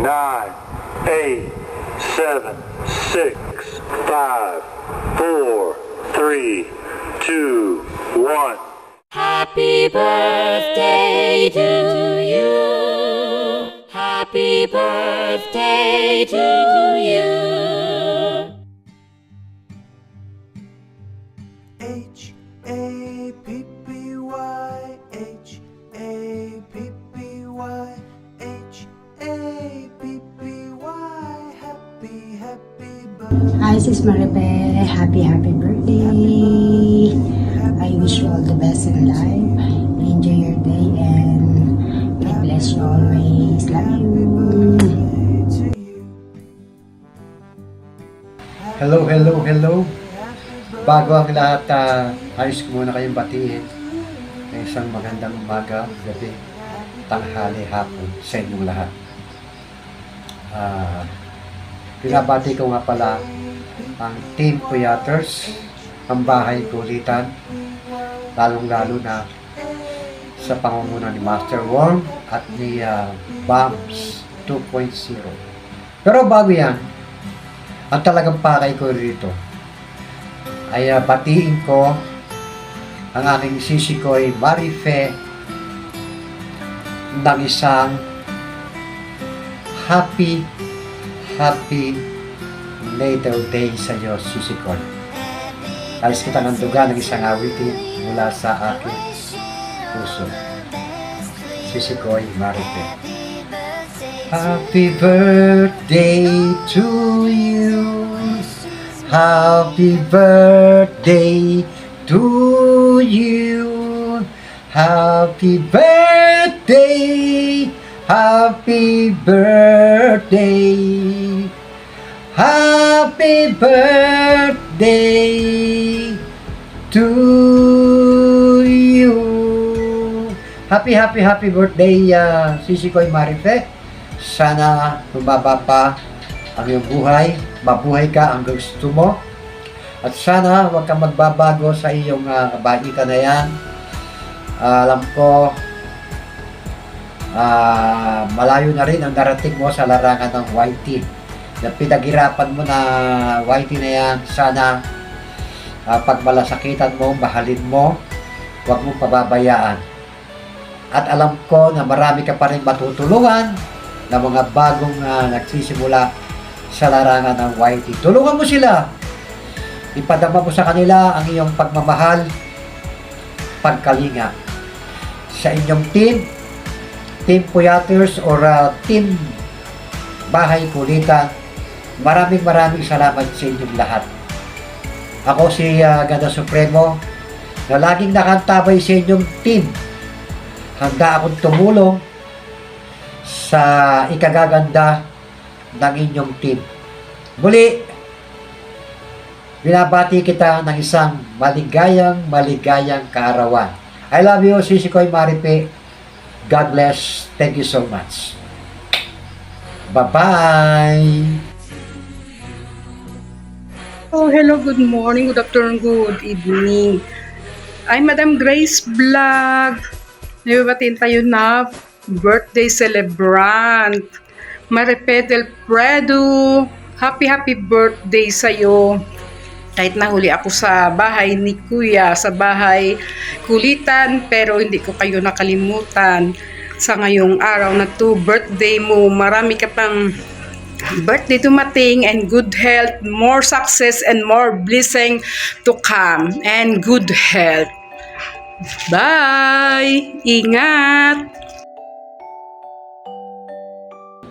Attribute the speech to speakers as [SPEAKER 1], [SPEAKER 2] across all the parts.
[SPEAKER 1] 9, 8, 7, 6, 5, 4, 3, 2, 1.
[SPEAKER 2] Happy birthday to you. Happy birthday to you.
[SPEAKER 3] H-A-P-P-Y, H-A-P-P-Y, H-A-P-P-Y, happy, happy birthday.
[SPEAKER 4] Hi, Sis Maripe. Happy birthday. I wish you all the best in life. Enjoy your day and God bless you always. Love you.
[SPEAKER 5] Hello. Bago ang lahat, ayos ko muna kayong batiin ng isang magandang umaga, gabi, tanghali, hapon sa inyong lahat. Pinabati ko nga pala ang Team Puyaters, ang bahay kulitan, lalong-lalo na sa pangunguna ni Master Worm at ni Bombs 2.0. Pero bago yan, ang talagang pakay ko rito ay batiin ko ang aking sisikoy Marife ng isang happy later day sa iyo, sisikoy. Alis kita ng duga ng isang awitin mula sa aking puso. Sisikoy Marife. Happy birthday to you. Happy birthday to you. Happy birthday. Happy birthday. Happy birthday to you. Happy birthday, Sisikoy Marife. Sana lumaba pa ang iyong buhay, mabuhay ka ang gusto mo. At sana huwag kang magbabago sa iyong kabaitan na yan. Alam ko, malayo na rin ang darating mo sa larangan ng YT. Na pinaghirapan mo na YT na yan, sana pag malasakitan mo, mahalin mo, huwag mong pababayaan. At alam ko na marami ka pa rin matutulungan na mga bagong nagsisimula sa larangan ng YT. Tulungan mo sila. Ipadama mo sa kanila ang iyong pagmamahal, pagkalinga. Sa inyong Team Puyaters or Team Bahay Kulitan, maraming salamat sa inyong lahat. Ako si Ganda Supremo na laging nakantabay sa inyong team. Handa akong tumulong sa ikagaganda ng inyong team. Muli, binabati kita ng isang maligayang kaarawan. I love you, Sisikoy Maripe. God bless. Thank you so much. Bye-bye.
[SPEAKER 6] Oh, hello, good morning, good afternoon, good evening. I'm Madam Grace Vlog. Nabibatiin tayo na birthday celebrant. Maripe Del Prado, happy birthday sa'yo. Kahit nahuli ako sa bahay ni Kuya, sa bahay kulitan, pero hindi ko kayo nakalimutan. Sa ngayong araw na to, birthday mo, marami ka pang birthday dumating and good health, more success and more blessing to come and good health. Bye! Ingat!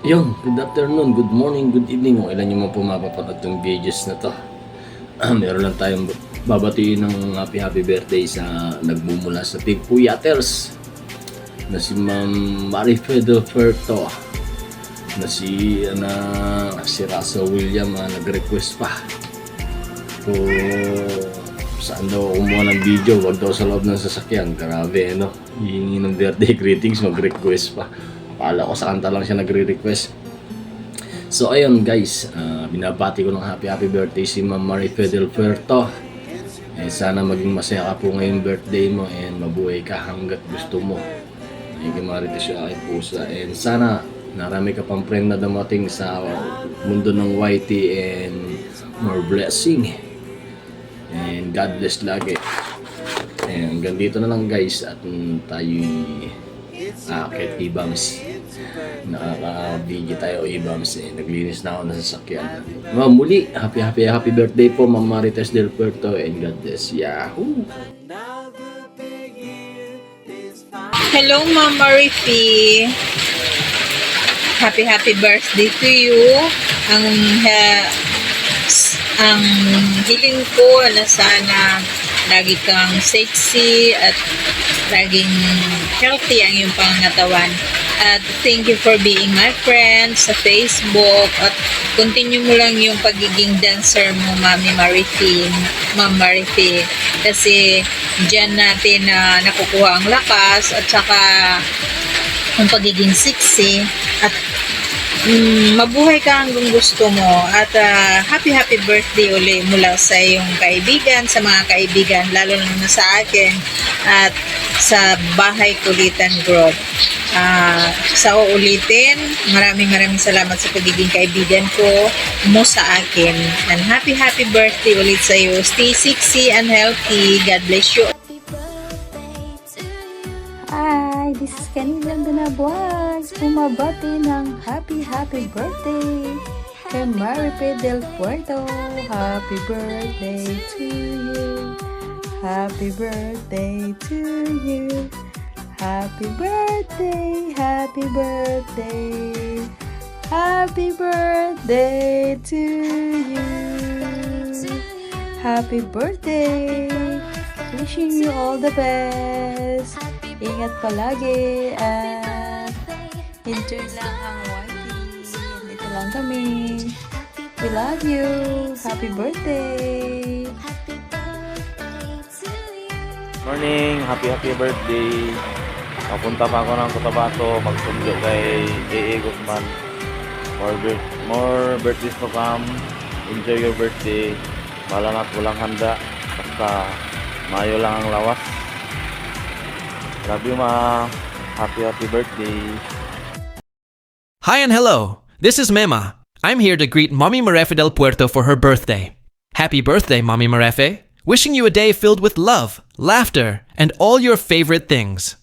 [SPEAKER 7] Yun, good afternoon, good morning, good evening. Kung ilan yung mga pumapapanood ng videos na to. Meron lang tayong babatiin ng happy birthday sa nagmumula sa Team Puyaters na si Ma'am Marife Del Puerto, na si Russell William nag-request pa kung saan daw kumuha ng video, wag daw sa loob ng sasakyan. Grabe, hihingi ng birthday greetings, mag-request pa. Akala ko sa kanta lang siya nagre-request. So ayun guys, binabati ko ng happy birthday si Ma'am Marife Del Puerto. Sana maging masaya ka po ngayong birthday mo and mabuhay ka hanggat gusto mo. May kamarites yung aking pusa. And sana Narami ka pang friend na dumating sa mundo ng YT and more blessing. And God bless lagi. And hanggang dito na lang guys at tayo'y kahit Ibams. Nakaka-video tayo Ibams naglinis na ako ng sasakyan. Muli, happy birthday po Ma'am Marites Del Puerto and God bless. Yahoo!
[SPEAKER 8] Hello, Ma'am Marifi. Happy birthday to you. Ang hiling ko na sana lagi kang sexy at laging healthy ang iyong pangangatawan. At thank you for being my friend sa Facebook at continue mo lang yung pagiging dancer mo, Mami Marifi, Ma'am Marifi. Kasi dyan natin nakukuha ang lakas at saka ang pagiging sexy at mabuhay ka hanggang gusto mo at happy birthday uli mula sa iyong kaibigan, sa mga kaibigan, lalo na sa akin at sa Bahay Kulitan Group. Sa uulitin, maraming salamat sa pagiging kaibigan mo sa akin and happy birthday ulit sa iyo. Stay sexy and healthy. God bless you.
[SPEAKER 9] Hi, this is Kenny Landana Vlogs. Bumabati ng happy birthday kay Marife Del Puerto. Happy birthday to you. Happy birthday to you. Happy birthday, happy birthday. Happy birthday to you. Happy birthday. Wishing you all the best. Ingat palagi at enjoy lang ang YT. Dito lang kami. We love you. Happy birthday.
[SPEAKER 10] Morning, happy birthday. Papunta pa ako ng Cotabato, magsundo kay A.A. Guzman. More birthdays to come. Enjoy your birthday. Wala na't walang handa. Basta mayo lang ang lawas. Love you, ma. Happy birthday.
[SPEAKER 11] Hi and hello. This is Mema. I'm here to greet Mommy Marefe del Puerto for her birthday. Happy birthday, Mommy Marefe. Wishing you a day filled with love, laughter, and all your favorite things.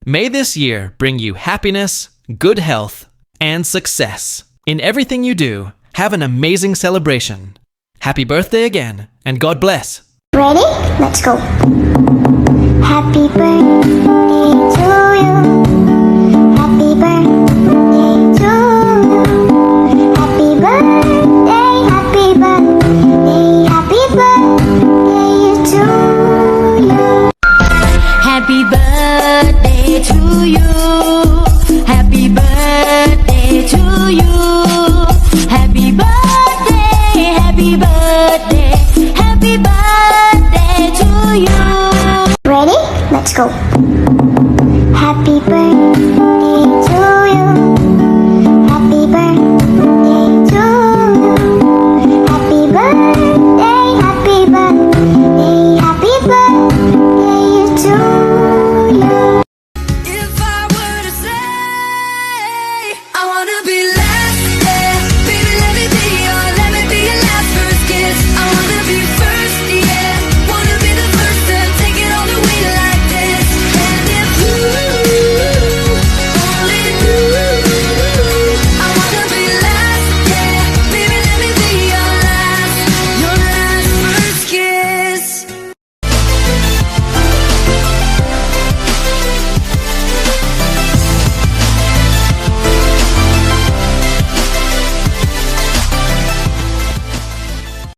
[SPEAKER 11] May this year bring you happiness, good health, and success. In everything you do, have an amazing celebration. Happy birthday again, and God bless.
[SPEAKER 12] Ready? Let's go. Happy birthday